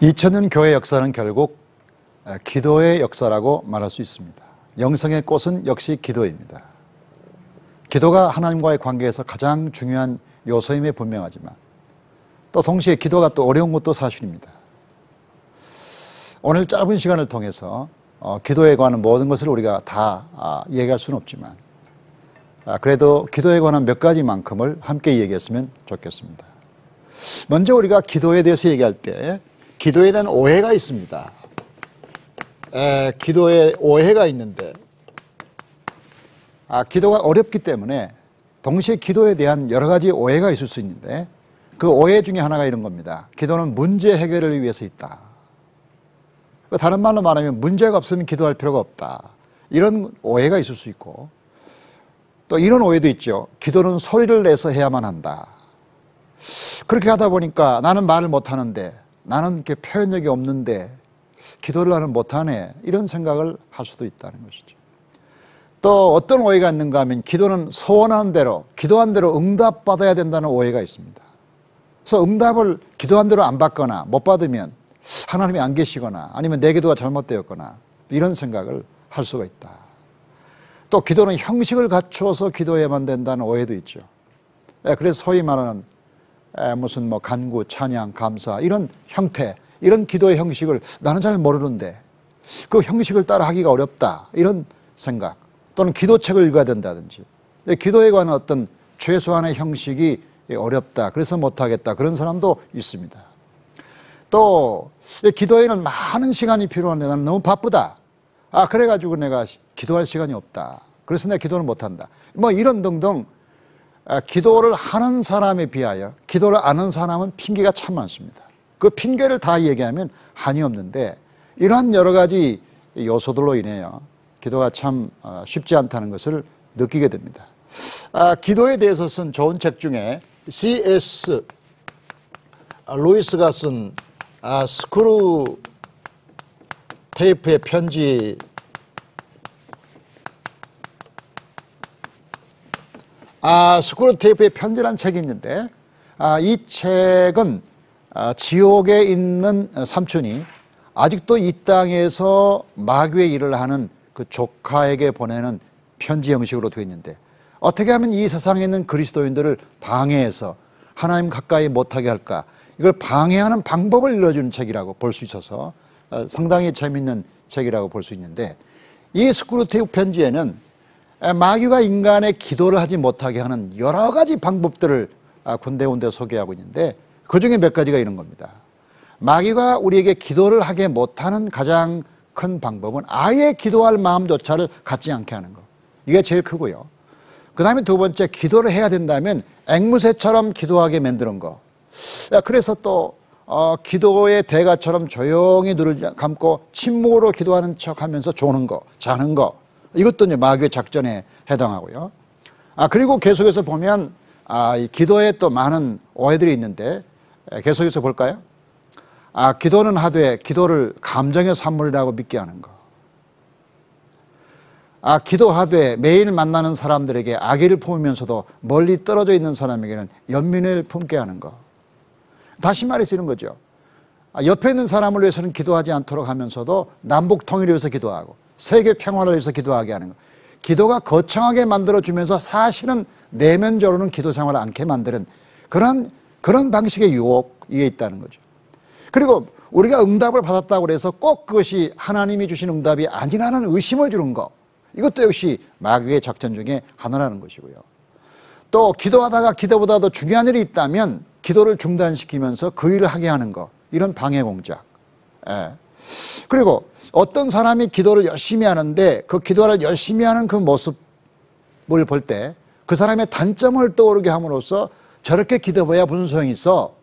2000년 교회 역사는 결국 기도의 역사라고 말할 수 있습니다. 영성의 꽃은 역시 기도입니다. 기도가 하나님과의 관계에서 가장 중요한 요소임에 분명하지만 또 동시에 기도가 또 어려운 것도 사실입니다. 오늘 짧은 시간을 통해서 기도에 관한 모든 것을 우리가 다 얘기할 수는 없지만 그래도 기도에 관한 몇 가지만큼을 함께 얘기했으면 좋겠습니다. 먼저 우리가 기도에 대해서 얘기할 때 기도에 대한 오해가 있습니다. 기도에 오해가 있는데 기도가 어렵기 때문에 동시에 기도에 대한 여러 가지 오해가 있을 수 있는데 그 오해 중에 하나가 이런 겁니다. 기도는 문제 해결을 위해서 있다. 다른 말로 말하면 문제가 없으면 기도할 필요가 없다. 이런 오해가 있을 수 있고 또 이런 오해도 있죠. 기도는 소리를 내서 해야만 한다. 그렇게 하다 보니까 나는 말을 못하는데 나는 이렇게 표현력이 없는데 기도를 나는 못하네. 이런 생각을 할 수도 있다는 것이죠. 또 어떤 오해가 있는가 하면 기도는 소원하는 대로 기도한 대로 응답받아야 된다는 오해가 있습니다. 그래서 응답을 기도한 대로 안 받거나 못 받으면 하나님이 안 계시거나 아니면 내 기도가 잘못되었거나 이런 생각을 할 수가 있다. 또 기도는 형식을 갖추어서 기도해야만 된다는 오해도 있죠. 그래서 소위 말하는 무슨 간구, 찬양, 감사 이런 형태, 이런 기도의 형식을 나는 잘 모르는데 그 형식을 따라 하기가 어렵다. 이런 생각 또는 기도책을 읽어야 된다든지 기도에 관한 어떤 최소한의 형식이 어렵다. 그래서 못하겠다. 그런 사람도 있습니다. 또 기도에는 많은 시간이 필요한데 나는 너무 바쁘다. 그래가지고 내가 기도할 시간이 없다. 그래서 내가 기도를 못한다. 이런 등등 기도를 하는 사람에 비하여 기도를 안 하는 사람은 핑계가 참 많습니다. 그 핑계를 다 얘기하면 한이 없는데 이러한 여러 가지 요소들로 인해요. 기도가 참 쉽지 않다는 것을 느끼게 됩니다. 기도에 대해서 쓴 좋은 책 중에 C.S. 루이스가 쓴 스크루 테이프의 편지 스크루 테이프의 편지라는 책이 있는데 이 책은 지옥에 있는 삼촌이 아직도 이 땅에서 마귀의 일을 하는 그 조카에게 보내는 편지 형식으로 되어 있는데 어떻게 하면 이 세상에 있는 그리스도인들을 방해해서 하나님 가까이 못하게 할까 이걸 방해하는 방법을 일러주는 책이라고 볼 수 있어서 상당히 재미있는 책이라고 볼 수 있는데 이 스크루 테이프 편지에는 마귀가 인간의 기도를 하지 못하게 하는 여러 가지 방법들을 군데군데 소개하고 있는데 그 중에 몇 가지가 이런 겁니다. 마귀가 우리에게 기도를 하게 못하는 가장 큰 방법은 아예 기도할 마음조차를 갖지 않게 하는 것. 이게 제일 크고요. 그 다음에 두 번째, 기도를 해야 된다면 앵무새처럼 기도하게 만드는 거. 그래서 또 기도의 대가처럼 조용히 눈을 감고 침묵으로 기도하는 척하면서 조는 거, 자는 거. 이것도 이제 마귀의 작전에 해당하고요. 그리고 계속해서 보면 이 기도에 또 많은 오해들이 있는데 계속해서 볼까요? 기도는 하되 기도를 감정의 산물이라고 믿게 하는 거. 기도하되 매일 만나는 사람들에게 악의를 품으면서도 멀리 떨어져 있는 사람에게는 연민을 품게 하는 거. 다시 말해서 이런 거죠. 옆에 있는 사람을 위해서는 기도하지 않도록 하면서도 남북 통일을 위해서 기도하고 세계 평화를 위해서 기도하게 하는 거. 기도가 거창하게 만들어주면서 사실은 내면적으로는 기도 생활을 않게 만드는 그런 방식의 유혹이 있다는 거죠. 그리고 우리가 응답을 받았다고 해서 꼭 그것이 하나님이 주신 응답이 아니라는 의심을 주는 거. 이것도 역시 마귀의 작전 중에 하나라는 것이고요. 또 기도하다가 기도보다 더 중요한 일이 있다면 기도를 중단시키면서 그 일을 하게 하는 거. 이런 방해 공작. 그리고 어떤 사람이 기도를 열심히 하는데 그 기도를 열심히 하는 그 모습을 볼 때 그 사람의 단점을 떠오르게 함으로써 저렇게 기도해야 무슨 소용이 있어?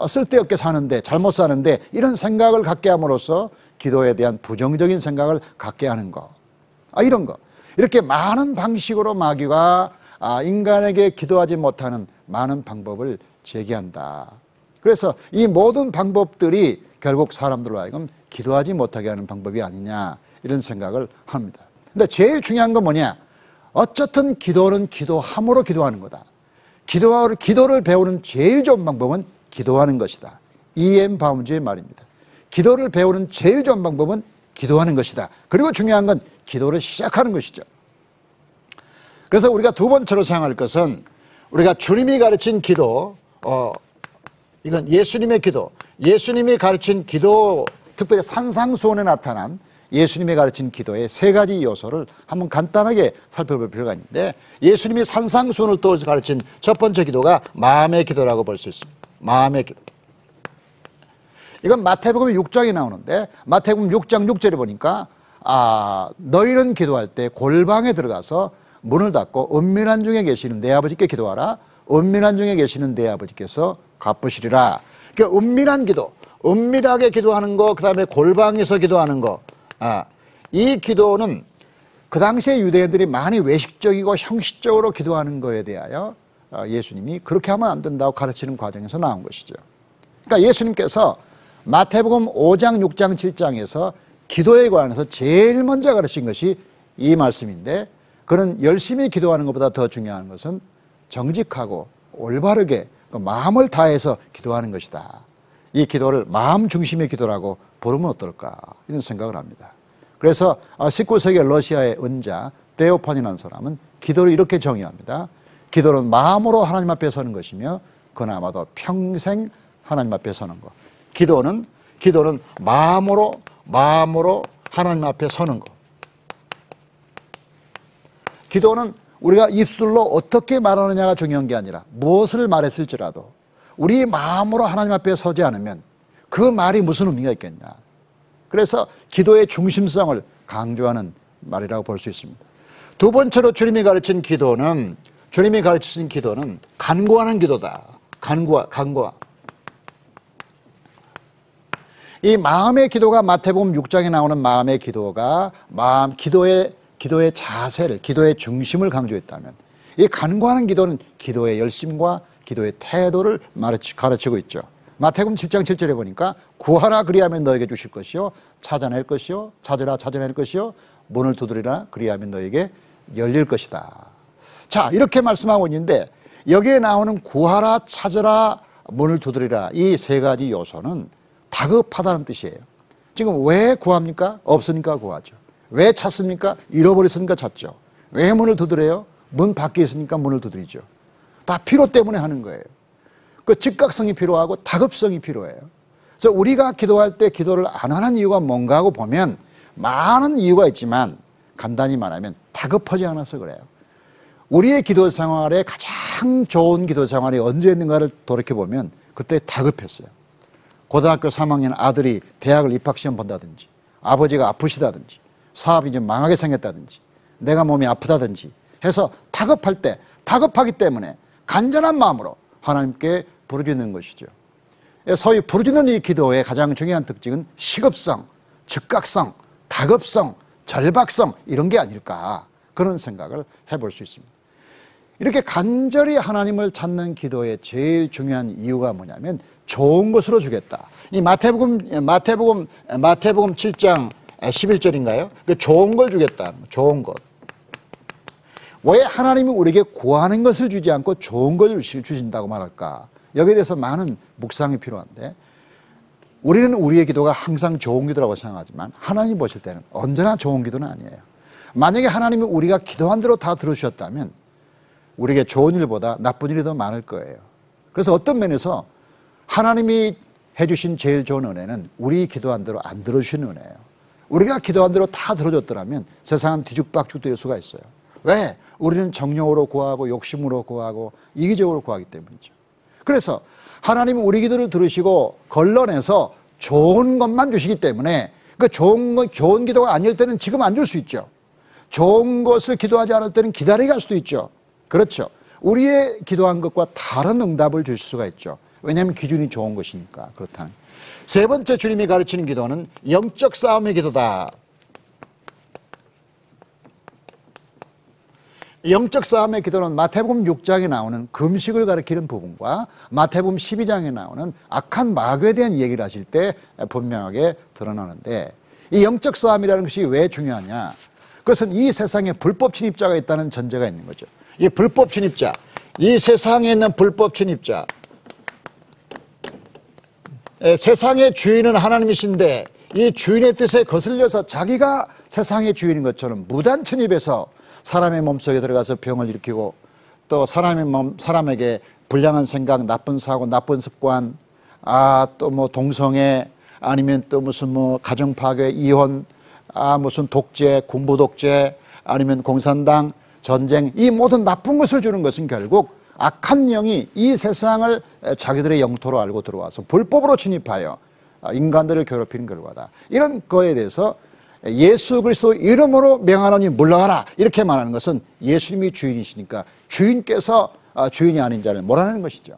쓸데없게 사는데 잘못 사는데 이런 생각을 갖게 함으로써 기도에 대한 부정적인 생각을 갖게 하는 거. 이런 거. 이렇게 많은 방식으로 마귀가 인간에게 기도하지 못하는 많은 방법을 제기한다. 그래서 이 모든 방법들이 결국 사람들로 하여금 기도하지 못하게 하는 방법이 아니냐 이런 생각을 합니다. 근데 제일 중요한 건 뭐냐? 어쨌든 기도는 기도함으로 기도하는 거다. 기도를 배우는 제일 좋은 방법은 기도하는 것이다. E.M. 바운즈의 말입니다. 기도를 배우는 제일 좋은 방법은 기도하는 것이다. 그리고 중요한 건 기도를 시작하는 것이죠. 그래서 우리가 두 번째로 생각할 것은 우리가 주님이 가르친 기도, 이건 예수님의 기도, 예수님이 가르친 기도, 특별히 산상수훈에 나타난 예수님이 가르친 기도의 세 가지 요소를 한번 간단하게 살펴볼 필요가 있는데, 예수님이 산상수훈을 또 가르친 첫 번째 기도가 마음의 기도라고 볼 수 있습니다. 마음의 기도. 이건 마태복음 6장에 나오는데, 마태복음 6장 6절에 보니까 너희는 기도할 때 골방에 들어가서 문을 닫고 은밀한 중에 계시는 내 아버지께 기도하라. 은밀한 중에 계시는 내 아버지께서 갚으시리라. 그러니까 은밀한 기도, 은밀하게 기도하는 거, 그 다음에 골방에서 기도하는 거, 이 기도는 그 당시에 유대인들이 많이 외식적이고 형식적으로 기도하는 거에 대하여 예수님이 그렇게 하면 안 된다고 가르치는 과정에서 나온 것이죠. 그러니까 예수님께서 마태복음 5장, 6장, 7장에서 기도에 관해서 제일 먼저 가르친 것이 이 말씀인데, 그는 열심히 기도하는 것보다 더 중요한 것은 정직하고 올바르게 그 마음을 다해서 기도하는 것이다. 이 기도를 마음 중심의 기도라고 부르면 어떨까, 이런 생각을 합니다. 그래서 19세기 러시아의 은자 데오판이라는 사람은 기도를 이렇게 정의합니다. 기도는 마음으로 하나님 앞에 서는 것이며 그나마도 평생 하나님 앞에 서는 것. 기도는 마음으로 하나님 앞에 서는 것. 기도는 우리가 입술로 어떻게 말하느냐가 중요한 게 아니라 무엇을 말했을지라도 우리 마음으로 하나님 앞에 서지 않으면 그 말이 무슨 의미가 있겠냐. 그래서 기도의 중심성을 강조하는 말이라고 볼 수 있습니다. 두 번째로 주님이 가르친 기도는 간구하는 기도다. 간구하. 이 마음의 기도가 마태복음 6장에 나오는 마음의 기도가 기도의 자세를, 기도의 중심을 강조했다면, 이 간구하는 기도는 기도의 열심과 기도의 태도를 가르치고 있죠. 마태복음 7장 7절에 보니까 구하라 그리하면 너에게 주실 것이요, 찾아낼 것이요, 찾으라 찾아낼 것이요, 문을 두드리라 그리하면 너에게 열릴 것이다. 자, 이렇게 말씀하고 있는데, 여기에 나오는 구하라, 찾으라, 문을 두드리라, 이 세 가지 요소는 다급하다는 뜻이에요. 지금 왜 구합니까? 없으니까 구하죠. 왜 찾습니까? 잃어버렸으니까 찾죠. 왜 문을 두드려요? 문 밖에 있으니까 문을 두드리죠. 다 필요 때문에 하는 거예요. 그 즉각성이 필요하고 다급성이 필요해요. 그래서 우리가 기도할 때 기도를 안 하는 이유가 뭔가 하고 보면 많은 이유가 있지만, 간단히 말하면 다급하지 않아서 그래요. 우리의 기도 생활에 가장 좋은 기도 생활이 언제였는가를 돌이켜보면 그때 다급했어요. 고등학교 3학년 아들이 대학을 입학시험 본다든지, 아버지가 아프시다든지, 사업이 좀 망하게 생겼다든지, 내가 몸이 아프다든지 해서 다급할 때, 다급하기 때문에 간절한 마음으로 하나님께 부르짖는 것이죠. 소위 부르짖는 이 기도의 가장 중요한 특징은 시급성, 즉각성, 다급성, 절박성, 이런 게 아닐까, 그런 생각을 해볼 수 있습니다. 이렇게 간절히 하나님을 찾는 기도의 제일 중요한 이유가 뭐냐면 좋은 것으로 주겠다. 이 마태복음 7장 11절인가요? 좋은 걸 주겠다. 좋은 것. 왜 하나님이 우리에게 구하는 것을 주지 않고 좋은 걸 주신다고 말할까? 여기에 대해서 많은 묵상이 필요한데, 우리는 우리의 기도가 항상 좋은 기도라고 생각하지만 하나님 보실 때는 언제나 좋은 기도는 아니에요. 만약에 하나님이 우리가 기도한 대로 다 들어주셨다면 우리에게 좋은 일보다 나쁜 일이 더 많을 거예요. 그래서 어떤 면에서 하나님이 해주신 제일 좋은 은혜는 우리 기도한 대로 안 들어주신 은혜예요. 우리가 기도한 대로 다 들어줬더라면 세상은 뒤죽박죽 될 수가 있어요. 왜? 우리는 정욕으로 구하고 욕심으로 구하고 이기적으로 구하기 때문이죠. 그래서 하나님이 우리 기도를 들으시고 걸러내서 좋은 것만 주시기 때문에, 그 좋은 기도가 아닐 때는 지금 안 줄 수 있죠. 좋은 것을 기도하지 않을 때는 기다리게 할 수도 있죠. 그렇죠. 우리의 기도한 것과 다른 응답을 주실 수가 있죠. 왜냐하면 기준이 좋은 것이니까. 그렇다는. 세 번째 주님이 가르치는 기도는 영적 싸움의 기도다. 영적 싸움의 기도는 마태복음 6장에 나오는 금식을 가리키는 부분과 마태복음 12장에 나오는 악한 마귀에 대한 얘기를 하실 때 분명하게 드러나는데, 이 영적 싸움이라는 것이 왜 중요하냐? 그것은 이 세상에 불법 침입자가 있다는 전제가 있는 거죠. 이 불법 침입자, 이 세상에 있는 불법 침입자, 세상의 주인은 하나님이신데 이 주인의 뜻에 거슬려서 자기가 세상의 주인인 것처럼 무단 침입해서 사람의 몸속에 들어가서 병을 일으키고 또 사람에게 불량한 생각, 나쁜 사고, 나쁜 습관, 또 뭐 동성애, 아니면 또 무슨 뭐 가정 파괴, 이혼, 무슨 독재, 군부 독재, 아니면 공산당, 전쟁, 이 모든 나쁜 것을 주는 것은 결국 악한 영이 이 세상을 자기들의 영토로 알고 들어와서 불법으로 침입하여 인간들을 괴롭히는 결과다. 이런 거에 대해서 예수 그리스도 이름으로 명하노니 물러가라 이렇게 말하는 것은 예수님이 주인이시니까 주인께서 주인이 아닌 자를 몰아내는 것이죠.